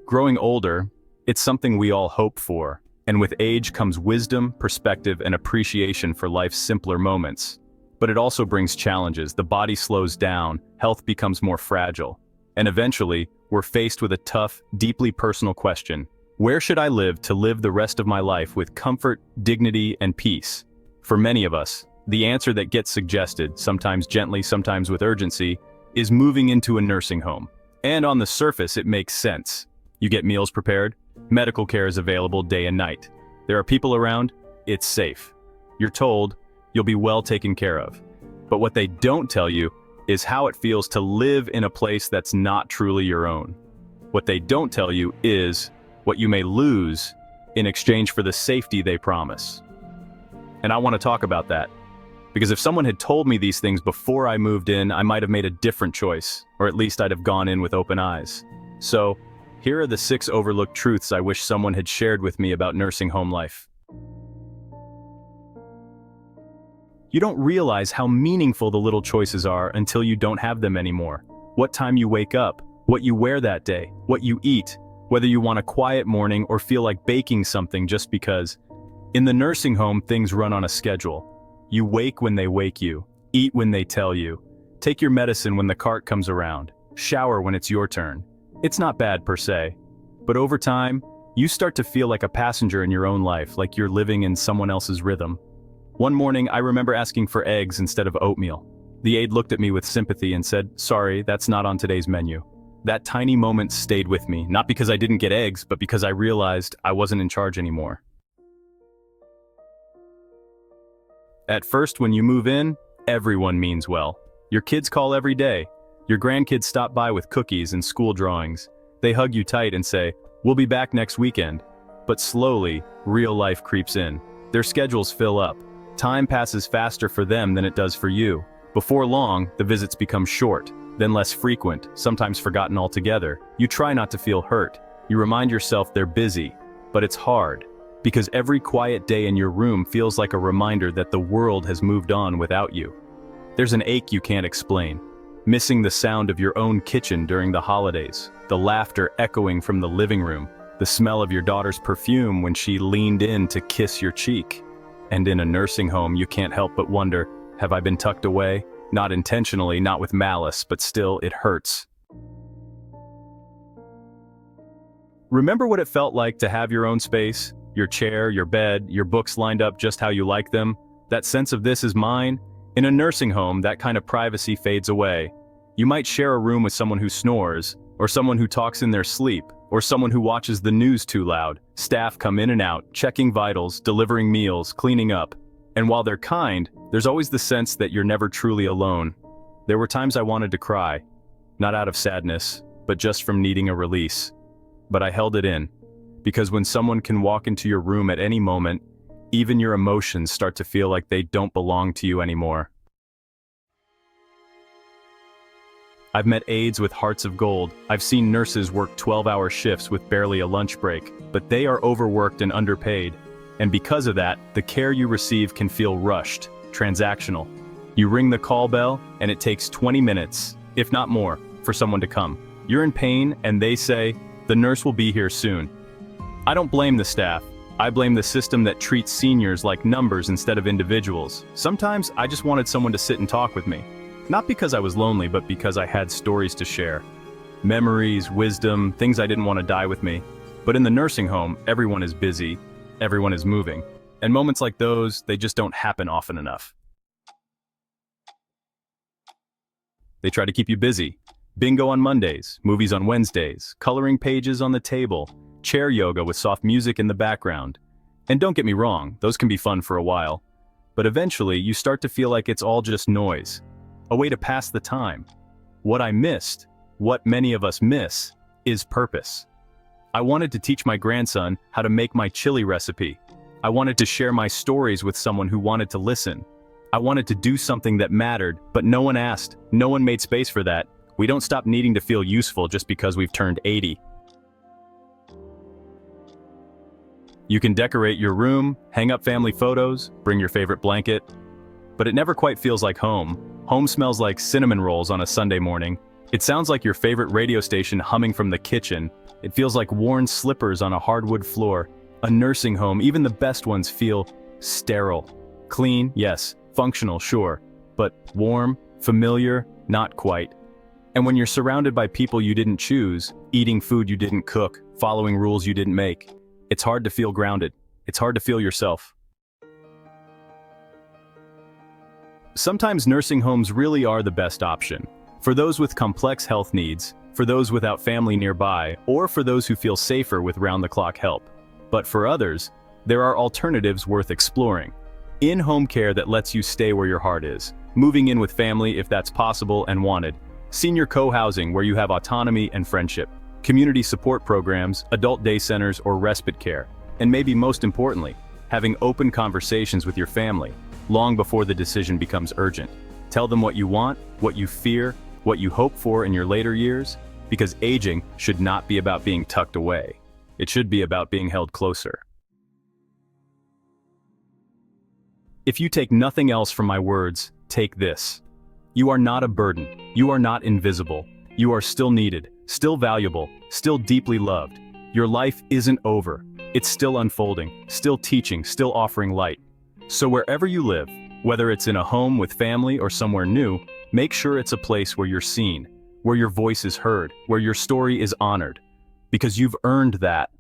Growing older, it's something we all hope for, and with age comes wisdom, perspective, and appreciation for life's simpler moments. But it also brings challenges. The body slows down, health becomes more fragile, and eventually, we're faced with a tough, deeply personal question. Where should I live to live the rest of my life with comfort, dignity, and peace? For many of us, the answer that gets suggested, sometimes gently, sometimes with urgency, is moving into a nursing home. And on the surface, it makes sense. You get meals prepared, medical care is available day and night. There are people around, it's safe. You're told you'll be well taken care of. But what they don't tell you is how it feels to live in a place that's not truly your own. What they don't tell you is what you may lose in exchange for the safety they promise. And I want to talk about that. Because if someone had told me these things before I moved in, I might have made a different choice, or at least I'd have gone in with open eyes. So, here are the 6 overlooked truths I wish someone had shared with me about nursing home life. You don't realize how meaningful the little choices are until you don't have them anymore. What time you wake up, what you wear that day, what you eat, whether you want a quiet morning or feel like baking something just because. In the nursing home, things run on a schedule. You wake when they wake you, eat when they tell you, take your medicine when the cart comes around, shower when it's your turn. It's not bad per se, but over time, you start to feel like a passenger in your own life, like you're living in someone else's rhythm. One morning, I remember asking for eggs instead of oatmeal. The aide looked at me with sympathy and said, "Sorry, that's not on today's menu." That tiny moment stayed with me, not because I didn't get eggs, but because I realized I wasn't in charge anymore. At first, when you move in, everyone means well. Your kids call every day. Your grandkids stop by with cookies and school drawings. They hug you tight and say, "We'll be back next weekend." But slowly, real life creeps in. Their schedules fill up. Time passes faster for them than it does for you. Before long, the visits become short, then less frequent, sometimes forgotten altogether. You try not to feel hurt. You remind yourself they're busy, but it's hard. Because every quiet day in your room feels like a reminder that the world has moved on without you. There's an ache you can't explain. Missing the sound of your own kitchen during the holidays, the laughter echoing from the living room, the smell of your daughter's perfume when she leaned in to kiss your cheek. And in a nursing home, you can't help but wonder, have I been tucked away? Not intentionally, not with malice, but still it hurts. Remember what it felt like to have your own space? Your chair, your bed, your books lined up just how you like them? That sense of this is mine? In a nursing home, that kind of privacy fades away. You might share a room with someone who snores, or someone who talks in their sleep, or someone who watches the news too loud. Staff come in and out, checking vitals, delivering meals, cleaning up. And while they're kind, there's always the sense that you're never truly alone. There were times I wanted to cry, not out of sadness, but just from needing a release. But I held it in, because when someone can walk into your room at any moment, even your emotions start to feel like they don't belong to you anymore. I've met aides with hearts of gold. I've seen nurses work 12-hour shifts with barely a lunch break, but they are overworked and underpaid. And because of that, the care you receive can feel rushed, transactional. You ring the call bell, and it takes 20 minutes, if not more, for someone to come. You're in pain, and they say, "The nurse will be here soon." I don't blame the staff. I blame the system that treats seniors like numbers instead of individuals. Sometimes I just wanted someone to sit and talk with me. Not because I was lonely, but because I had stories to share. Memories, wisdom, things I didn't want to die with me. But in the nursing home, everyone is busy, everyone is moving. And moments like those, they just don't happen often enough. They try to keep you busy. Bingo on Mondays, movies on Wednesdays, coloring pages on the table, chair yoga with soft music in the background. And don't get me wrong, those can be fun for a while. But eventually, you start to feel like it's all just noise. A way to pass the time. What I missed, what many of us miss, is purpose. I wanted to teach my grandson how to make my chili recipe. I wanted to share my stories with someone who wanted to listen. I wanted to do something that mattered, but no one asked, no one made space for that. We don't stop needing to feel useful just because we've turned 80. You can decorate your room, hang up family photos, bring your favorite blanket, but it never quite feels like home. Home smells like cinnamon rolls on a Sunday morning. It sounds like your favorite radio station humming from the kitchen. It feels like worn slippers on a hardwood floor. A nursing home, even the best ones feel sterile. Clean, yes. Functional, sure. But warm, familiar, not quite. And when you're surrounded by people you didn't choose, eating food you didn't cook, following rules you didn't make, it's hard to feel grounded. It's hard to feel yourself. Sometimes nursing homes really are the best option. For those with complex health needs, for those without family nearby, or for those who feel safer with round-the-clock help. But for others, there are alternatives worth exploring. In-home care that lets you stay where your heart is. Moving in with family if that's possible and wanted. Senior co-housing where you have autonomy and friendship. Community support programs, adult day centers, or respite care. And maybe most importantly, having open conversations with your family, long before the decision becomes urgent. Tell them what you want, what you fear, what you hope for in your later years, because aging should not be about being tucked away. It should be about being held closer. If you take nothing else from my words, take this. You are not a burden. You are not invisible. You are still needed, still valuable, still deeply loved. Your life isn't over. It's still unfolding, still teaching, still offering light. So wherever you live, whether it's in a home with family or somewhere new, make sure it's a place where you're seen, where your voice is heard, where your story is honored. Because you've earned that.